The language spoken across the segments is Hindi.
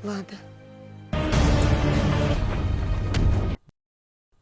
वहां पे।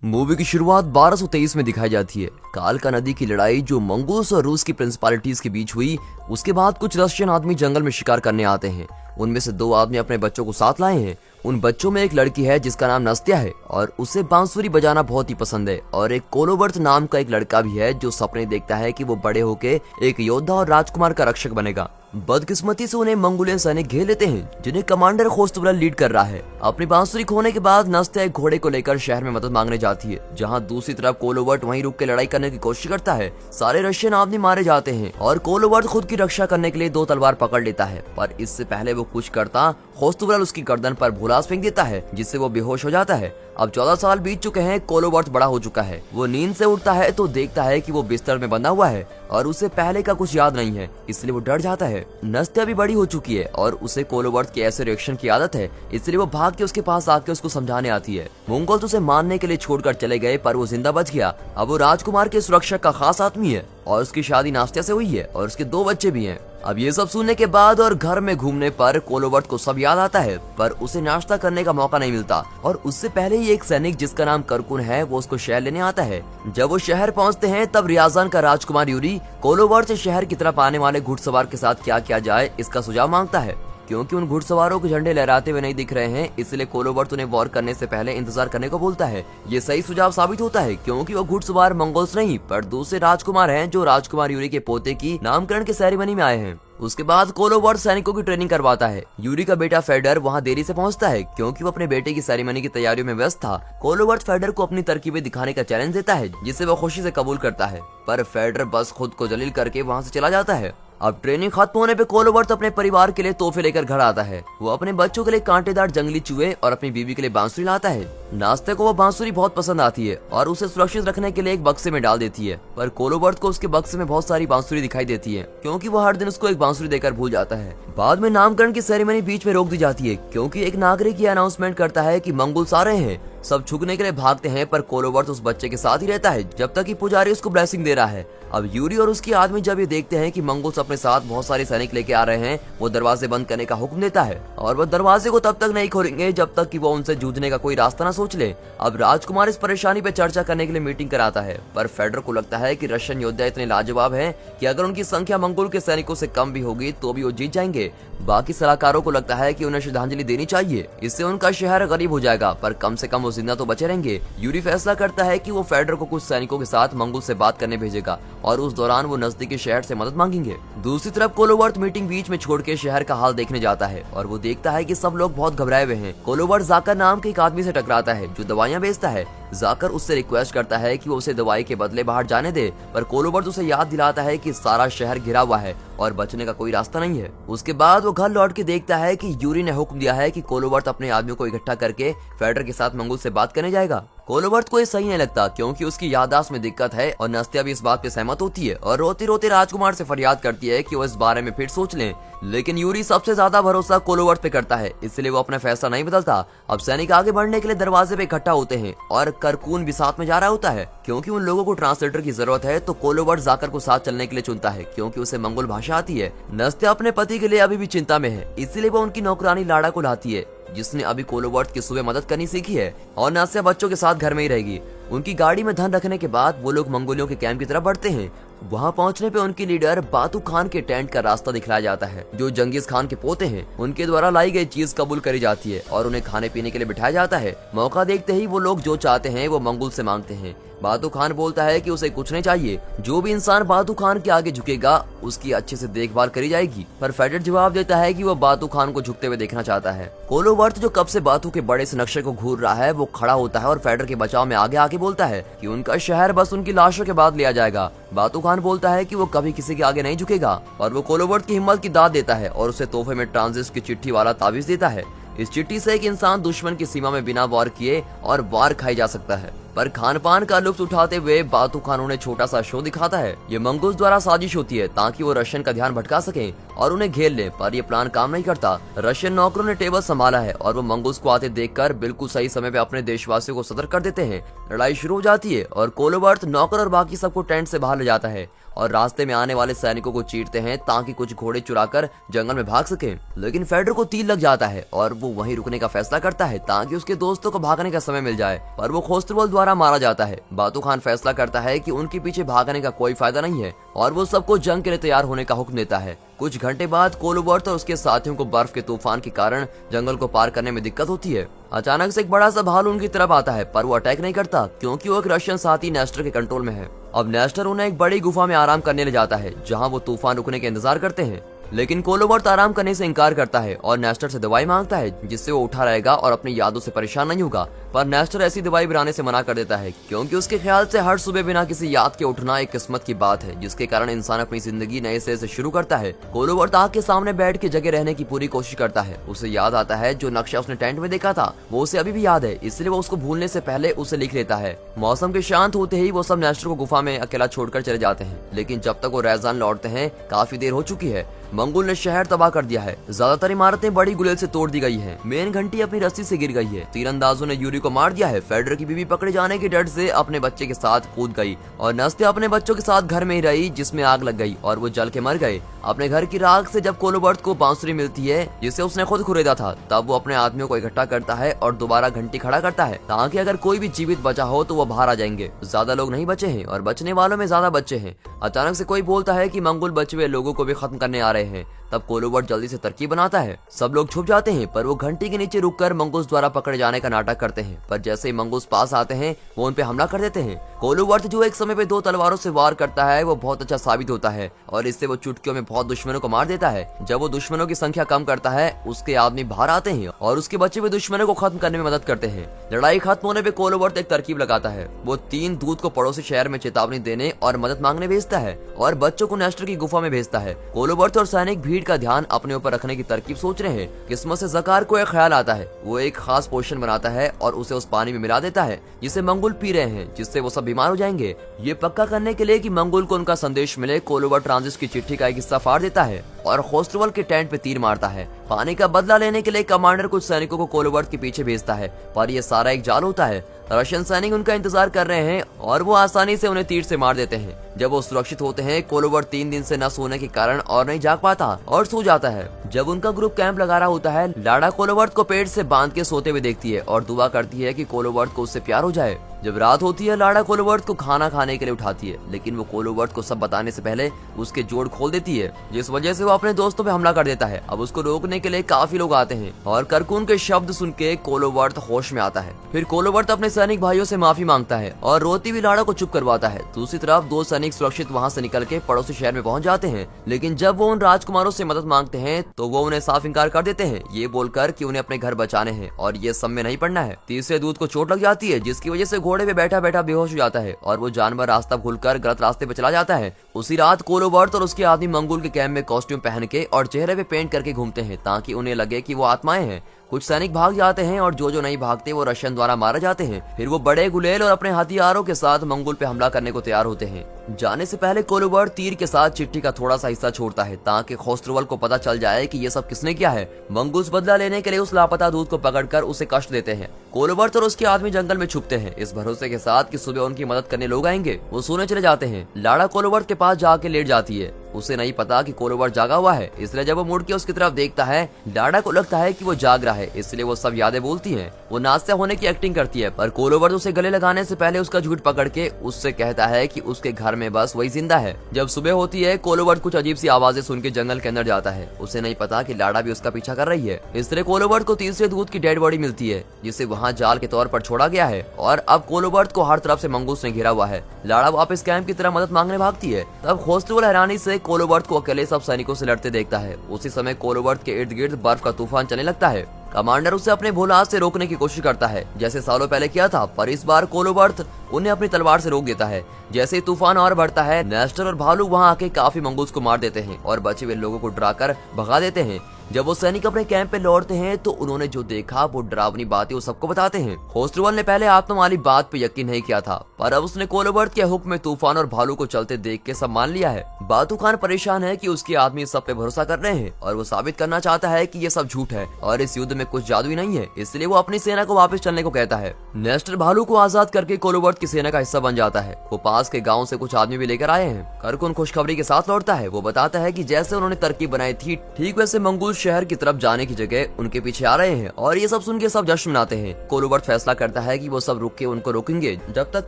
मूवी की शुरुआत 1223 में दिखाई जाती है। कालका नदी की लड़ाई जो मंगोल्स और रूस की प्रिंसिपालिटीज के बीच हुई, उसके बाद कुछ रशियन आदमी जंगल में शिकार करने आते हैं। उनमें से 2 आदमी अपने बच्चों को साथ लाए हैं। उन बच्चों में एक लड़की है जिसका नाम नस्त्या है और उसे बांसुरी बजाना बहुत ही पसंद है, और एक कोलोवर्थ नाम का एक लड़का भी है जो सपने देखता है कि वो बड़े होके एक योद्धा और राजकुमार का रक्षक बनेगा। बदकिस्मती से उन्हें मंगोलियन सैनिक घेर लेते हैं जिन्हें कमांडर खोस्तुवला लीड कर रहा है। अपनी बांसुरी खोने के बाद नस्त्या एक घोड़े को लेकर शहर में मदद मांगने जाती है, जहां दूसरी तरफ कोलोवर्थ वहीं रुक के लड़ाई करने की कोशिश करता है। सारे रशियन आदमी मारे जाते हैं और कोलोवर्थ खुद की रक्षा करने के लिए 2 तलवार पकड़ लेता है, पर इससे पहले वो कुछ करता खोस्तुवला उसकी गर्दन पर भूलास फेंक देता है जिससे वो बेहोश हो जाता है। अब 14 साल बीत चुके हैं, कोलोवर्थ बड़ा हो चुका है। वो नींद से उठता है तो देखता है कि वो बिस्तर में बंधा हुआ है और उसे पहले का कुछ याद नहीं है, इसलिए वो डर जाता है। नस्त्या भी बड़ी हो चुकी है और उसे कोलोवर्थ के ऐसे रिएक्शन की आदत है, इसलिए वो भाग के उसके पास आके उसको समझाने आती है। मंगोल उसे मारने के लिए छोड़कर चले गए पर वो जिंदा बच गया। अब वो राजकुमार के सुरक्षा का खास आदमी है और उसकी शादी नस्त्या से हुई है और उसके 2 बच्चे भी हैं। अब ये सब सुनने के बाद और घर में घूमने पर कोलोवर्थ को सब याद आता है, पर उसे नाश्ता करने का मौका नहीं मिलता और उससे पहले ही एक सैनिक जिसका नाम करकुन है वो उसको शहर लेने आता है। जब वो शहर पहुंचते हैं तब रियाजान का राजकुमार यूरी कोलोवर्थ से शहर की तरफ आने वाले घुड़सवार के साथ क्या किया जाए इसका सुझाव मांगता है। क्योंकि उन घुड़सवारों के झंडे लहराते हुए नहीं दिख रहे हैं, इसलिए कोलोवर्थ उन्हें वॉर करने से पहले इंतजार करने को बोलता है। ये सही सुझाव साबित होता है क्योंकि वो घुड़सवार मंगोल्स नहीं पर दूसरे राजकुमार हैं जो राजकुमार यूरी के पोते की नामकरण के सेरेमनी में आए हैं। उसके बाद कोलोवर्थ सैनिकों की ट्रेनिंग करवाता है। यूरी का बेटा फेडर वहां देरी से पहुंचता है क्योंकि वो अपने बेटे की सेरेमनी की तैयारियों में व्यस्त था। कोलोवर्थ फेडर को अपनी तरकीबें दिखाने का चैलेंज देता है जिसे वो खुशी से कबूल करता है, पर फेडर बस खुद को जलील करके वहां से चला जाता है। अब ट्रेनिंग खत्म होने पे कोलोवर्थ अपने परिवार के लिए तोहफे लेकर घर आता है। वो अपने बच्चों के लिए कांटेदार जंगली चूहे और अपनी बीवी के लिए बांसुरी लाता है। नाश्ते को वो बांसुरी बहुत पसंद आती है और उसे सुरक्षित रखने के लिए एक बक्से में डाल देती है, पर कोलोवर्थ को उसके बक्से में बहुत सारी बांसुरी दिखाई देती है क्योंकि वो हर दिन उसको एक बांसुरी देकर भूल जाता है। बाद में नामकरण की सेरेमनी बीच में रोक दी जाती है क्योंकि एक नागरिक ये अनाउंसमेंट करता है कि मंगोल्स आ रहे हैं। सब झुकने के लिए भागते हैं पर कोलोवर्थ उस बच्चे के साथ ही रहता है जब तक कि पुजारी उसको ब्लेसिंग दे रहा है। अब यूरी और उसके आदमी जब ये देखते हैं कि मंगोल्स अपने साथ बहुत सारे सैनिक लेके आ रहे हैं, वो दरवाजे बंद करने का हुक्म देता है और वो दरवाजे को तब तक नहीं खोलेंगे जब तक कि वो उनसे जूझने का कोई रास्ता ना सोच ले। अब राजकुमार इस परेशानी पे चर्चा करने के लिए मीटिंग कराता है, पर फेडर को लगता है कि रशियन योद्धा इतने लाजवाब हैं कि अगर उनकी संख्या मंगोल के सैनिकों से कम भी होगी तो भी वो जीत जाएंगे। बाकी सलाहकारों को लगता है कि उन्हें श्रद्धांजलि देनी चाहिए, इससे उनका शहर गरीब हो जाएगा, पर कम से कम वो जिंदा तो बचे रहेंगे। यूरी फैसला करता है कि वो फेडर को कुछ सैनिकों के साथ मंगोल से बात करने भेजेगा और उस दौरान वो नजदीकी शहर से मदद मांगेंगे। दूसरी तरफ कोलोवर्थ मीटिंग बीच में छोड़ के शहर का हाल देखने जाता है और वो देखता है कि सब लोग बहुत घबराए हुए हैं। कोलोवर्थ जाकर नाम के एक आदमी से टकराता है जो दवाइयां बेचता है। जाकर उससे रिक्वेस्ट करता है कि वो उसे दवाई के बदले बाहर जाने दे, पर कोलोवर्थ उसे याद दिलाता है कि सारा शहर घिरा हुआ है और बचने का कोई रास्ता नहीं है। उसके बाद वो घर लौट के देखता है कि यूरी ने हुक्म दिया है कि कोलोवर्थ अपने आदमियों को इकट्ठा करके फेडर के साथ मंगोल से बात करने जाएगा। कोलोवर्थ को ये सही नहीं लगता क्योंकि उसकी याददाश्त में दिक्कत है और नस्त्या भी इस बात पे सहमत होती है और रोते रोते राजकुमार से फरियाद करती है कि वो इस बारे में फिर सोच लें। लेकिन यूरी सबसे ज्यादा भरोसा कोलोवर्थ पे करता है, इसलिए वो अपना फैसला नहीं बदलता। अब सैनिक आगे बढ़ने के लिए दरवाजे पे इकट्ठा होते हैं और करकून भी साथ में जा रहा होता है। क्योंकि उन लोगों को ट्रांसलेटर की जरूरत है तो कोलोवर्थ जाकर को साथ चलने के लिए चुनता है क्योंकि उसे मंगोल भाषा आती है। नस्त्या अपने पति के लिए अभी भी चिंता में है, इसलिए वो उनकी नौकरानी लाड़ा को लाती है जिसने अभी कोलोवर्थ की सुबह मदद करनी सीखी है, और नस्त्या बच्चों के साथ घर में ही रहेगी। उनकी गाड़ी में धन रखने के बाद वो लोग मंगोलियों के कैंप की तरफ बढ़ते हैं। वहां पहुंचने पे उनकी लीडर बातू खान के टेंट का रास्ता दिखलाया जाता है जो जंगीज खान के पोते हैं। उनके द्वारा लाई गई चीज कबूल करी जाती है और उन्हें खाने पीने के लिए बिठाया जाता है। मौका देखते ही वो लोग जो चाहते हैं वो मंगोल से मांगते हैं। बातू खान बोलता है कि उसे कुछ नहीं चाहिए, जो भी इंसान बातू खान के आगे झुकेगा उसकी अच्छे से देखभाल करी जाएगी। पर फेडर जवाब देता है कि वो बातू खान को झुकते हुए देखना चाहता है। कोलोवर्थ जो कब से बातू के बड़े से नक्शे को घूर रहा है वो खड़ा होता है और फेडर के बचाव में आगे आके बोलता है कि उनका शहर बस उनकी लाशों के बाद लिया जाएगा। बातू खान बोलता है कि वो कभी किसी के आगे नहीं झुकेगा और वो कोलोवर्थ की हिम्मत की दाद देता है और उसे तोहफे में ट्रांजिस्ट की चिट्ठी वाला ताबीज देता है। इस चिट्ठी से एक इंसान दुश्मन की सीमा में बिना वार किए और वार खाई जा सकता है। पर खान पान का लुत्फ उठाते हुए बातू खान उन्हें छोटा सा शो दिखाता है। ये मंगोल्स द्वारा साजिश होती है ताकि वो रशियन का ध्यान भटका सके और उन्हें घेर ले, पर ये प्लान काम नहीं करता। रशियन नौकरों ने टेबल संभाला है और वो मंगोल्स को आते देखकर बिल्कुल सही समय पे अपने देशवासियों को सतर्क कर देते हैं। लड़ाई शुरू हो जाती है और कोलोवर्थ नौकर और बाकी सबको टेंट से बाहर ले जाता है और रास्ते में आने वाले सैनिकों को चीरते हैं ताकि कुछ घोड़े चुराकर जंगल में भाग सके। लेकिन फेडर को तीर लग जाता है और वो वहीं रुकने का फैसला करता है ताकि उसके दोस्तों को भागने का समय मिल जाए, पर वो खोस्त्रवल द्वारा मारा जाता है। बातू खान फैसला करता है कि उनके पीछे भागने का कोई फायदा नहीं है और वो सबको जंग के लिए तैयार होने का हुक्म देता है। कुछ घंटे बाद कोलोबर्ट और उसके साथियों को बर्फ के तूफान के कारण जंगल को पार करने में दिक्कत होती है। अचानक से एक बड़ा सा भालू उनकी तरफ आता है, पर वो अटैक नहीं करता क्योंकि वो एक रशियन साथी नेस्टर के कंट्रोल में है। अब नेस्टर उन्हें एक बड़ी गुफा में आराम करने ले जाता है जहाँ वो तूफान रुकने के इंतजार करते हैं, लेकिन कोलोबर्ट आराम करने से इनकार करता है और नेस्टर से दवाई मांगता है जिससे वो उठा रहेगा और अपनी यादों से परेशान नहीं होगा। पर नेस्टर ऐसी दवाई बनाने से मना कर देता है क्योंकि उसके ख्याल से हर सुबह बिना किसी याद के उठना एक किस्मत की बात है जिसके कारण इंसान अपनी जिंदगी नए सिरे से शुरू करता है। कोलोबर्ट आग के सामने बैठ के जगह रहने की पूरी कोशिश करता है। उसे याद आता है जो नक्शा उसने टेंट में देखा था वो उसे अभी भी याद है, इसलिए वो उसको भूलने से पहले उसे लिख लेता है। मौसम के शांत होते ही वो सब नेस्टर को गुफा में अकेला छोड़कर चले जाते हैं, लेकिन जब तक वो रैजान लौटते हैं काफी देर हो चुकी है। मंगोल ने शहर तबाह कर दिया है, ज्यादातर इमारतें बड़ी गुलेल से तोड़ दी गई हैं, मेन घंटी अपनी रस्सी से गिर गई है, तीरंदाजों ने यूरी को मार दिया है। फेडर की बीवी पकड़े जाने के डर से अपने बच्चे के साथ कूद गई और नस्ते अपने बच्चों के साथ घर में ही रही जिसमें आग लग गई और वो जल के मर गए। अपने घर की राख से जब कोलोबर्ट को बांसुरी मिलती है जिसे उसने खुद खरीदा था, तब वो अपने आदमियों को इकट्ठा करता है और दोबारा घंटी खड़ा करता है ताकि अगर कोई भी जीवित बचा हो तो वो बाहर आ जाएंगे। ज्यादा लोग नहीं बचे हैं और बचने वालों में ज्यादा बच्चे हैं। अचानक से कोई बोलता है कि मंगोल बचे हुए लोगों को भी खत्म करने आ रहे हैं। तब कोलोबर्ट जल्दी से तरकीब बनाता है। सब लोग छुप जाते हैं पर वो घंटी के नीचे रुककर मंगूस द्वारा पकड़े जाने का नाटक करते हैं, पर जैसे ही मंगूस पास आते हैं वो उन पे हमला कर देते हैं। कोलोबर्ट जो एक समय पे 2 तलवारों से वार करता है वो बहुत अच्छा साबित होता है और इससे वो चुटकियों में बहुत दुश्मनों को मार देता है। जब वो दुश्मनों की संख्या कम करता है उसके आदमी बाहर आते हैं और उसके बचे हुए दुश्मनों को खत्म करने में मदद करते हैं। लड़ाई खत्म होने पे कोलोबर्ट एक तरकीब लगाता है। वो 3 दूत को पड़ोसी शहर में चेतावनी देने और मदद मांगने भेजता है और बच्चों को नेस्टर की गुफा में भेजता है। कोलोबर्ट और सैनिक भीड़ का ध्यान अपने ऊपर रखने की तरकीब सोच रहे हैं। किस्मत से ज़कार को एक ख्याल आता है। वो एक खास पोषण बनाता है और उसे उस पानी में मिला देता है जिसे मंगोल पी रहे हैं, जिससे वो सब बीमार हो जाएंगे। ये पक्का करने के लिए कि मंगोल को उनका संदेश मिले, कोलोबर्ट ट्रांजिट की चिट्ठी का एक हिस्सा फाड़ देता है और खोस्त्रवल के टेंट पे तीर मारता है। पानी का बदला लेने के लिए कमांडर कुछ सैनिकों को कोलोबर्ट के पीछे भेजता है, पर यह सारा एक जाल होता है। रशियन सैनिक उनका इंतजार कर रहे हैं और वो आसानी से उन्हें तीर से मार देते हैं। जब वो सुरक्षित होते हैं, कोलोबर्ट 3 दिन से न सोने के कारण और नहीं जाग पाता और सो जाता है। जब उनका ग्रुप कैंप लगा रहा होता है, लाड़ा कोलोबर्ट को पेट से बांध के सोते हुए देखती है और दुआ करती है कि कोलोबर्ट को उससे प्यार हो जाए। जब रात होती है, लाड़ा कोलोबर्ट को खाना खाने के लिए उठाती है, लेकिन वो कोलोबर्ट को सब बताने से पहले उसके जोड़ खोल देती है, जिस वजह से वो अपने दोस्तों पे हमला कर देता है। अब उसको रोकने के लिए काफी लोग आते हैं और करकून के शब्द सुन के कोलोबर्ट होश में आता है। फिर कोलोबर्ट अपने सैनिक भाइयों से माफी मांगता है और रोती हुई लाड़ा को चुप करवाता है। दूसरी तरफ 2 सैनिक सुरक्षित वहाँ से निकल के पड़ोसी शहर में पहुँच जाते हैं, लेकिन जब वो उन राजकुमारों से मदद मांगते हैं तो वो उन्हें साफ इंकार कर देते हैं, ये बोलकर कि उन्हें अपने घर बचाने हैं और ये सब में नहीं पड़ना है। तीसरे दूत को चोट लग जाती है जिसकी वजह से घोड़े पे बैठा बैठा बेहोश हो जाता है और वो जानवर रास्ता भूलकर गलत रास्ते पे चला जाता है। उसी रात कोलोबर्ट और उसके आदमी मंगोल के कैंप में कॉस्ट्यूम पहन के और चेहरे पे पेंट करके घूमते हैं ताकि उन्हें लगे कि वो आत्माएं हैं। कुछ सैनिक भाग जाते हैं और जो नहीं भागते वो रशियन द्वारा मारे जाते हैं। फिर वो बड़े गुलेल और अपने हथियारों के साथ मंगोल पे हमला करने को तैयार होते हैं। जाने से पहले कोलोबर्ट तीर के साथ चिट्ठी का थोड़ा सा हिस्सा छोड़ता है ताकि खोस्त्रवल को पता चल जाए कि ये सब किसने किया है। मंगूस बदला लेने के लिए उस लापता दूत को पकड़कर उसे कष्ट देते हैं। कोलोबर्ट और उसके आदमी जंगल में छुपते हैं इस भरोसे के साथ कि सुबह उनकी मदद करने लोग आएंगे। वो सोने चले जाते हैं। लाड़ा कोलोबर्ट के पास जाके लेट जाती है। उसे नहीं पता कि कोलोबर्ट जागा हुआ है, इसलिए जब वो मुड़ के उसकी तरफ देखता है, लाड़ा को लगता है कि वो जाग रहा है, इसलिए वो सब यादें बोलती हैं। वो नाश्ता होने की एक्टिंग करती है, पर कोलोबर्ट उसे गले लगाने से पहले उसका झूठ पकड़ के उससे कहता है कि उसके घर में बस वही जिंदा है। जब सुबह होती है, कोलोबर्ट कुछ अजीब सी आवाजें सुन के जंगल के अंदर जाता है। उसे नहीं पता कि लाड़ा भी उसका पीछा कर रही है। इसलिए कोलोबर्ट को तीसरे दूत की डेड बॉडी मिलती है जिसे वहाँ जाल के तौर पर छोड़ा गया है और अब कोलोबर्ट को हर तरफ से मंगूस ने घेरा हुआ है। लाड़ा वापस कैंप की तरह मदद मांगने भागती है। तब खोस्त्रवल हैरानी से कोलोबर्ट को अकेले सब सैनिकों से लड़ते देखता है। उसी समय कोलोबर्ट के इर्द गिर्द बर्फ का तूफान चलने लगता है। कमांडर उसे अपने भोलास से रोकने की कोशिश करता है जैसे सालों पहले किया था, पर इस बार कोलोबर्ट उन्हें अपनी तलवार से रोक देता है। जैसे ही तूफान और बढ़ता है, नेस्टर और भालू वहां आके काफी मंगूस को मार देते हैं और बचे हुए लोगों को डराकर भगा देते हैं। जब वो सैनिक अपने कैंप पे लौटते हैं तो उन्होंने जो देखा वो डरावनी बातें वो सबको बताते हैं। खोस्त्रबल ने पहले आत्मा वाली बात पे यकीन नहीं किया था, पर अब उसने कोलोबर्ट के हुक्म में तूफान और भालू को चलते देख के सब मान लिया है। बातू खान परेशान है कि उसके आदमी सब पे भरोसा कर रहे हैं और वो साबित करना चाहता है कि ये सब झूठ है और इस युद्ध में कुछ जादू ही नहीं है, इसलिए वो अपनी सेना को वापस चलने को कहता है। नेस्टर भालू को आजाद करके कोलोबर्ट की सेना का हिस्सा बन जाता है। वो पास के गाँव से कुछ आदमी भी लेकर आए हैं। करकुन खुशखबरी के साथ लौटता है। वो बताता है कि जैसे उन्होंने तरकीब बनाई थी ठीक वैसे मंगूल शहर की तरफ जाने की जगह उनके पीछे आ रहे हैं और ये सब सुन के सब जश्न मनाते हैं। कोलोबर्ट फैसला करता है कि वो सब रुक के उनको रोकेंगे जब तक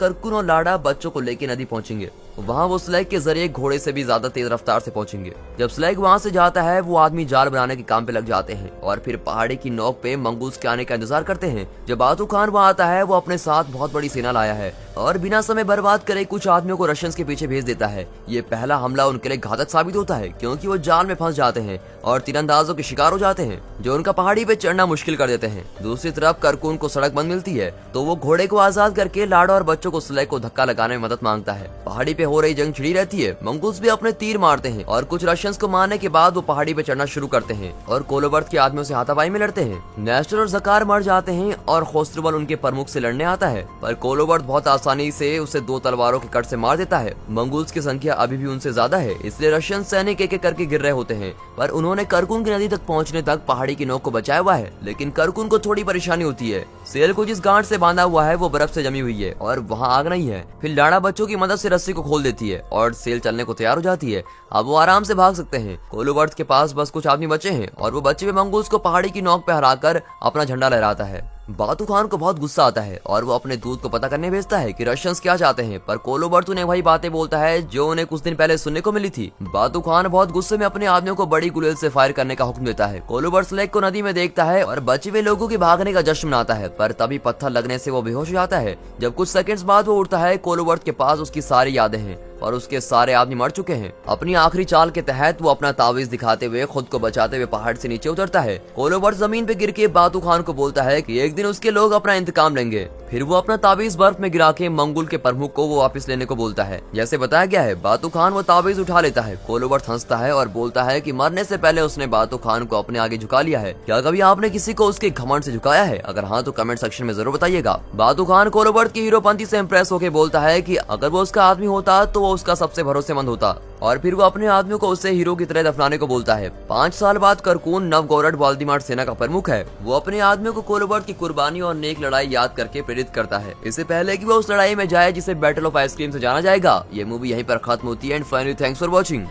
करकुन और लाड़ा बच्चों को लेके नदी पहुंचेंगे। वहाँ वो स्लैग के जरिए घोड़े से भी ज्यादा तेज रफ्तार से पहुंचेंगे। जब स्लैग वहाँ से जाता है वो आदमी जाल बनाने के काम पे लग जाते हैं और फिर पहाड़ी की नोक पे मंगूस के आने का इंतजार करते हैं। जब बातू खान वहाँ आता है वो अपने साथ बहुत बड़ी सेना लाया है और बिना समय बर्बाद करे कुछ आदमियों को रशियंस के पीछे भेज देता है। ये पहला हमला उनके लिए घातक साबित होता है क्योंकि वो जाल में फंस जाते हैं और तीरंदाजों के शिकार हो जाते हैं जो उनका पहाड़ी पे चढ़ना मुश्किल कर देते हैं। दूसरी तरफ करकुन को सड़क बंद मिलती है तो वो घोड़े को आजाद करके लाड़ा और बच्चों को स्लैग को धक्का लगाने में मदद मांगता है। पहाड़ी पे हो रही जंग छिड़ी रहती है। मंगूस भी अपने तीर मारते हैं और कुछ रशियंस को मारने के बाद वो पहाड़ी पे चढ़ना शुरू करते हैं और कोलोबर्ट के आदमियों से हाथापाई में लड़ते हैं। नेस्टर और जकार मर जाते हैं और खोस्त्रबल उनके प्रमुख से लड़ने आता है, पर कोलोबर्ट बहुत आसानी से उसे 2 तलवारों के कट से मार देता है। मंगूल्स की संख्या अभी भी उनसे ज्यादा है, इसलिए रशियन सैनिक एक एक करके गिर रहे होते हैं, पर उन्होंने करकुन की नदी तक पहुंचने तक पहाड़ी की नोक को बचाया हुआ है। लेकिन करकुन को थोड़ी परेशानी होती है। सेल को जिस गांठ से बांधा हुआ है वो बर्फ से जमी हुई है और वहाँ आग नहीं है। फिर लाड़ा बच्चों की मदद से रस्सी को खोल देती है और सेल चलने को तैयार हो जाती है। अब वो आराम से भाग सकते हैं। कोलोबर्ट के पास बस कुछ आदमी बचे हैं और वो बचे हुए मंगूल्स को पहाड़ी की नोक पे हराकर अपना झंडा लहराता है। बातू खान को बहुत गुस्सा आता है और वो अपने दूत को पता करने भेजता है कि रशियंस क्या चाहते हैं, पर कोलोबर्ट उन्हें वही बातें बोलता है जो उन्हें कुछ दिन पहले सुनने को मिली थी। बातू खान बहुत गुस्से में अपने आदमियों को बड़ी गुलेल से फायर करने का हुक्म देता है। कोलोबर्ट स्लैग को नदी में देखता है और बचे हुए लोगों के भागने का जश्न मनाता है, पर तभी पत्थर लगने से वो बेहोश हो जाता है। जब कुछ सेकंड्स बाद वो उठता है कोलोबर्ट के पास उसकी सारी यादें हैं और उसके सारे आदमी मर चुके हैं। अपनी आखिरी चाल के तहत वो अपना तावीज दिखाते हुए खुद को बचाते हुए पहाड़ से नीचे उतरता है। कोलोबर्ट जमीन पे गिर के बातू खान को बोलता है कि एक दिन उसके लोग अपना इंतकाम लेंगे। फिर वो अपना तावीज बर्फ में गिरा के मंगुल के प्रमुख को वो वापस लेने को बोलता है। जैसे बताया गया है बातू खान वो तावीज उठा लेता है। कोलोबर्ट हंसता है और बोलता है कि मरने से पहले उसने बातू खान को अपने आगे झुका लिया है। क्या कभी आपने किसी को उसके घमंड से झुकाया है? अगर हाँ तो कमेंट सेक्शन में जरूर बताइएगा। बातू खान कोलोबर्ट की हीरोपंती से इम्प्रेस होकर बोलता है कि अगर वो उसका आदमी होता तो वो उसका सबसे भरोसेमंद होता, और फिर वो अपने आदमियों को उसे हीरो की तरह दफनाने को बोलता है। 5 साल बाद करकून नवगोरड वाल्दीमार सेना का प्रमुख है। वो अपने आदमियों को कोलोबर्ट की कुर्बानी और नेक लड़ाई याद करके प्रेरित करता है, इससे पहले कि वो उस लड़ाई में जाए जिसे बैटल ऑफ आइसक्रीम से जाना जाएगा। ये मूवी यहीं पर खत्म होती है। And finally thanks for watching.